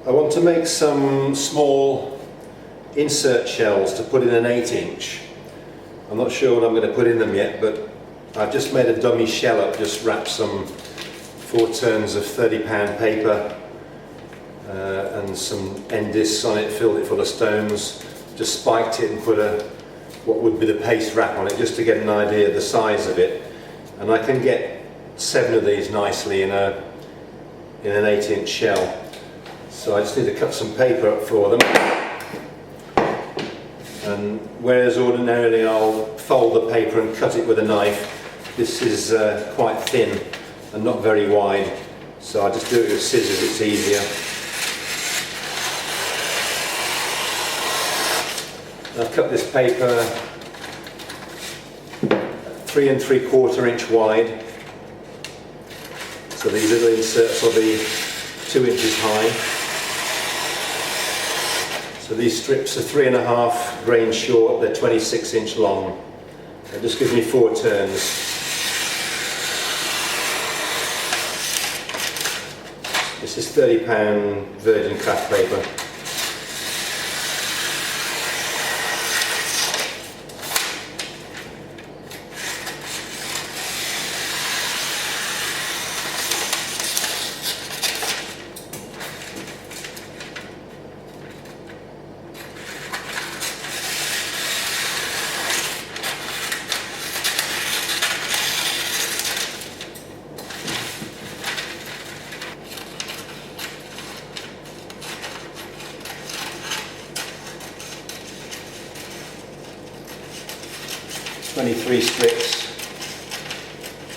I want to make some small insert shells to put in an 8-inch. I'm not sure what I'm going to put in them yet, but I've just made a dummy shell up, just wrapped some 4 turns of £30 paper and some end discs on it, filled it full of stones, just spiked it and put what would be the paste wrap on it, just to get an idea of the size of it. And I can get 7 of these nicely in an 8-inch shell. So I just need to cut some paper up for them. And whereas ordinarily I'll fold the paper and cut it with a knife, this is quite thin and not very wide, so I just do it with scissors, it's easier. I've cut this paper 3 3/4 inch wide, so these little inserts will be 2 inches high. So these strips are 3.5 grain short, they're 26 inch long. It just gives me 4 turns. This is £30 virgin craft paper. Three strips.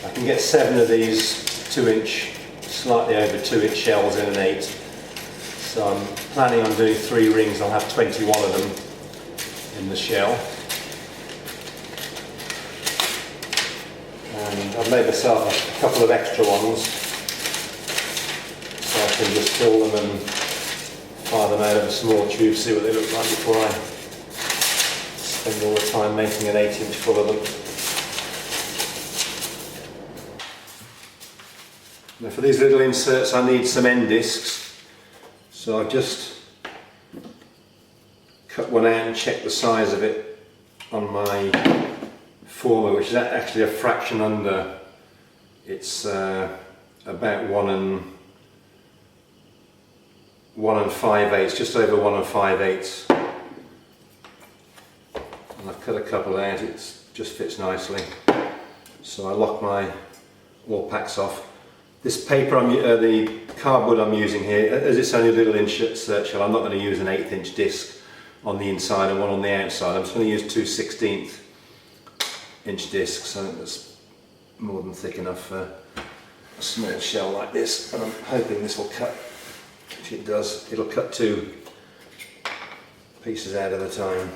I can get 7 of these 2-inch, slightly over 2-inch shells in an 8. So I'm planning on doing 3 rings. I'll have 21 of them in the shell. And I've made myself a couple of extra ones, so I can just fill them and fire them out of a small tube, see what they look like before I spend all the time making an 8-inch full of them. Now for these little inserts I need some end discs, so I've just cut one out and checked the size of it on my former, which is actually a fraction under. It's about 1 5/8, just over 1 5/8. And I've cut a couple out, it just fits nicely. So I lock my all packs off. This paper, the cardboard I'm using here, as it's only a little insert shell, I'm not going to use an 1/8 disc on the inside and one on the outside. I'm just going to use 2 16th inch discs. I think that's more than thick enough for a small shell like this, and I'm hoping this will cut. If it does, it'll cut 2 pieces out at a time.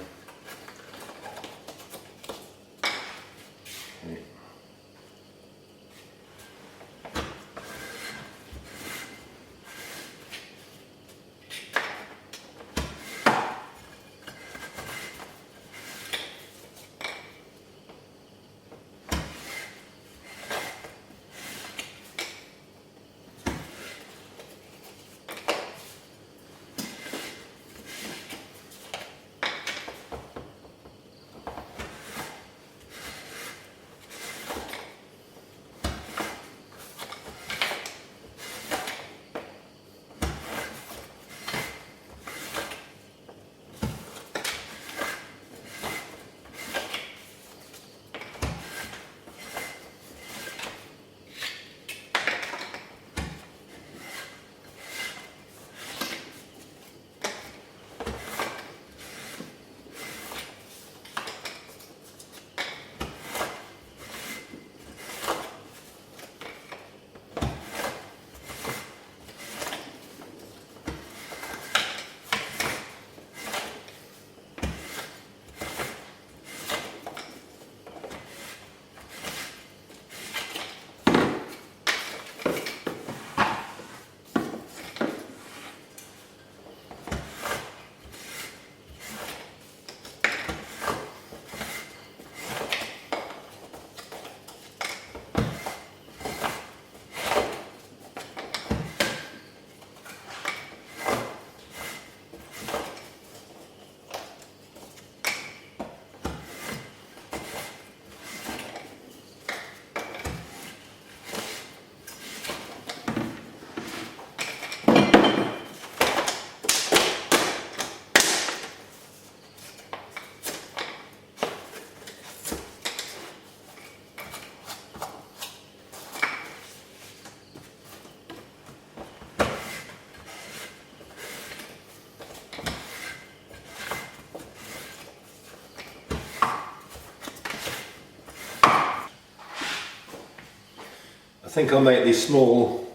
think I'll make these small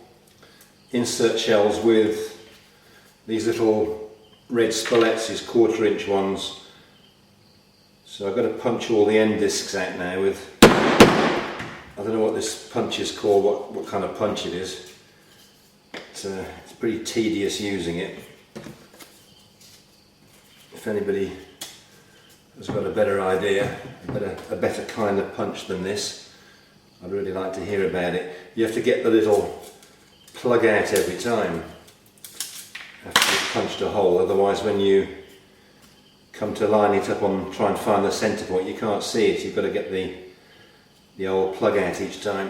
insert shells with these little red Spolets, these 1/4 inch ones. So I've got to punch all the end discs out now with, I don't know what this punch is called, what kind of punch it is. It's pretty tedious using it. If anybody has got a better idea, a better kind of punch than this, I'd really like to hear about it. You have to get the little plug out every time after you've punched a hole, otherwise when you come to line it up and try and find the centre point, you can't see it. You've got to get the old plug out each time.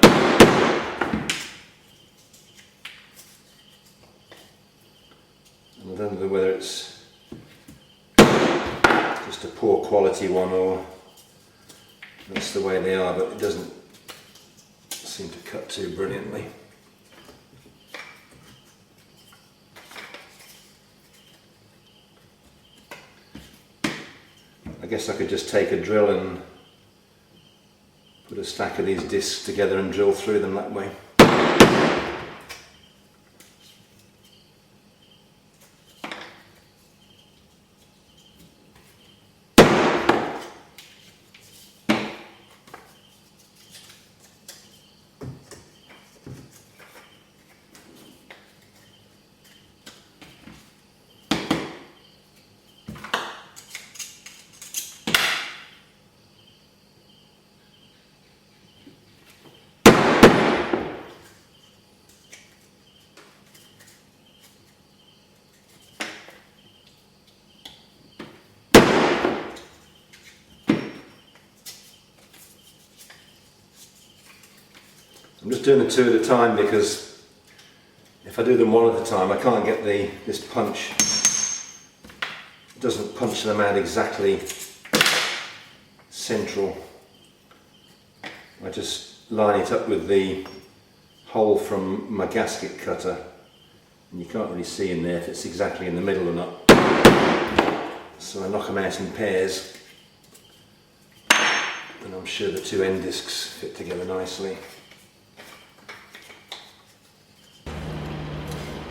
And I don't know whether it's just a poor quality one or that's the way they are, but it doesn't seem to cut too brilliantly. I guess I could just take a drill and put a stack of these discs together and drill through them that way. I'm just doing the two at a time because if I do them one at a time I can't get this punch. It doesn't punch them out exactly central. I just line it up with the hole from my gasket cutter and you can't really see in there if it's exactly in the middle or not. So I knock them out in pairs and I'm sure the two end discs fit together nicely.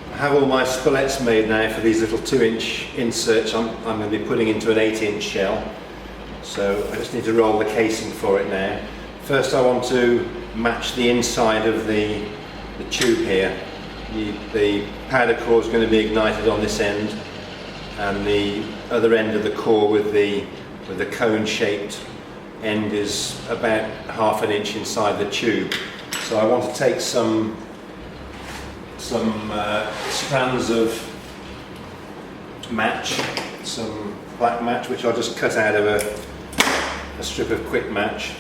I have all my Spolets made now for these little 2-inch inserts I'm going to be putting into an 8-inch shell. So I just need to roll the casing for it now. First I want to match the inside of the tube here. The powder core is going to be ignited on this end and the other end of the core with the cone shaped end is about 1/2 inch inside the tube. So I want to take some strands of match, some black match, which I'll just cut out of a strip of quick match.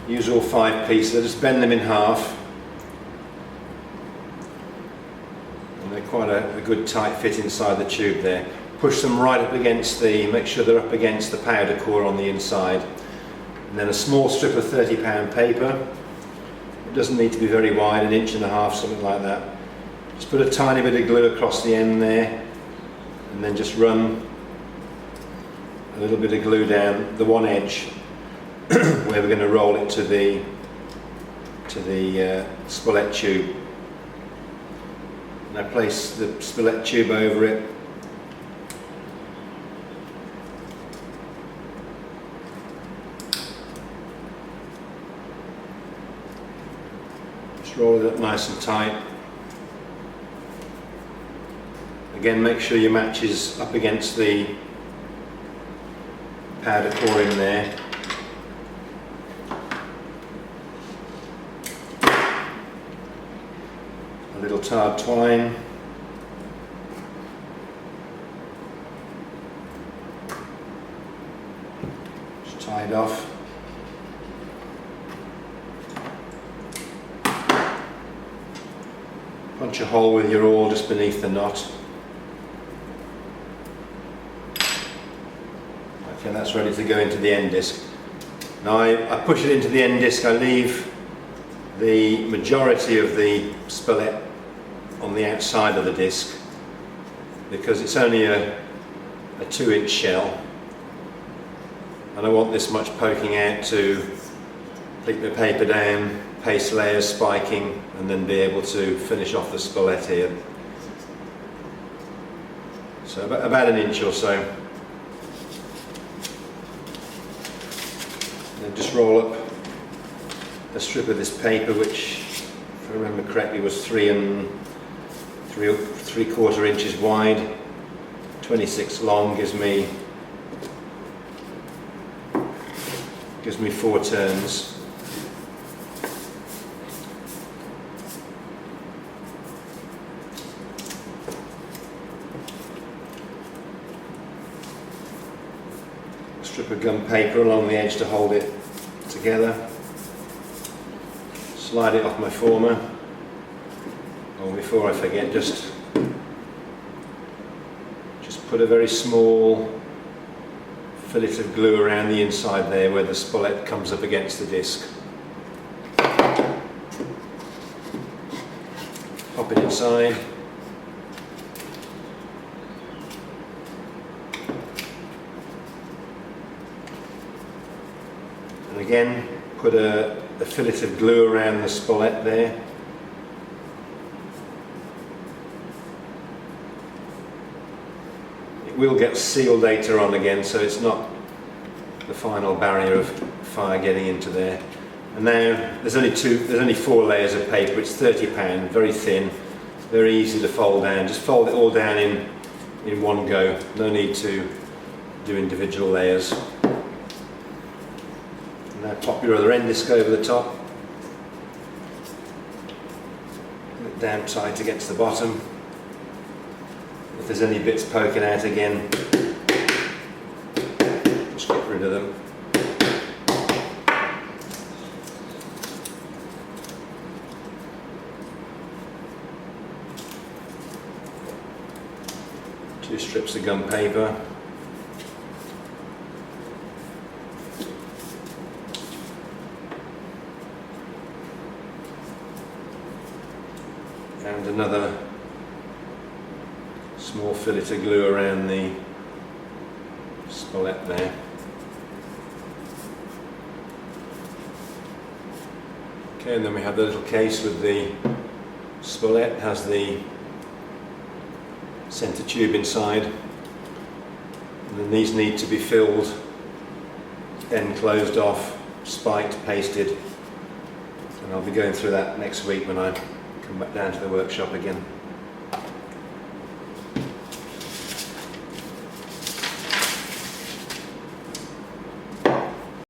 Use all 5 pieces, I just bend them in half. And they're quite a good tight fit inside the tube there. Push them right up against make sure they're up against the powder core on the inside. And then a small strip of 30-pound paper. It doesn't need to be very wide, 1.5 inches, something like that. Just put a tiny bit of glue across the end there, and then just run a little bit of glue down the one edge where we're going to roll it to the Spolet tube. And I place the Spolet tube over it. Roll it up nice and tight. Again, make sure your match is up against the powder core in there. A little tarred twine. Just tie it off. Punch a hole with your awl just beneath the knot. Okay, that's ready to go into the end disc. Now I push it into the end disc, I leave the majority of the Spolet on the outside of the disc because it's only a 2-inch shell. and I want this much poking out to click the paper down, paste layers spiking, and then be able to finish off the spolet here. So about an inch or so. And just roll up a strip of this paper, which, if I remember correctly, was 3¾ inches wide, 26 long, gives me 4 turns. Strip of gum paper along the edge to hold it together. Slide it off my former. Oh, before I forget, just put a very small fillet of glue around the inside there where the spolet comes up against the disc. Pop it inside. And again, put a fillet of glue around the spolet there. It will get sealed later on again, so it's not the final barrier of fire getting into there. And now there's only 4 layers of paper. It's £30, very thin, very easy to fold down. Just fold it all down in one go. No need to do individual layers. Now pop your other end disc over the top. Put it down tight against the bottom. If there's any bits poking out again, just get rid of them. Two strips of gum paper. And another small fillet of glue around the spolet there. Okay, and then we have the little case with the spolet. It has the centre tube inside, and then these need to be filled, end closed off, spiked, pasted, and I'll be going through that next week when I come back down to the workshop again.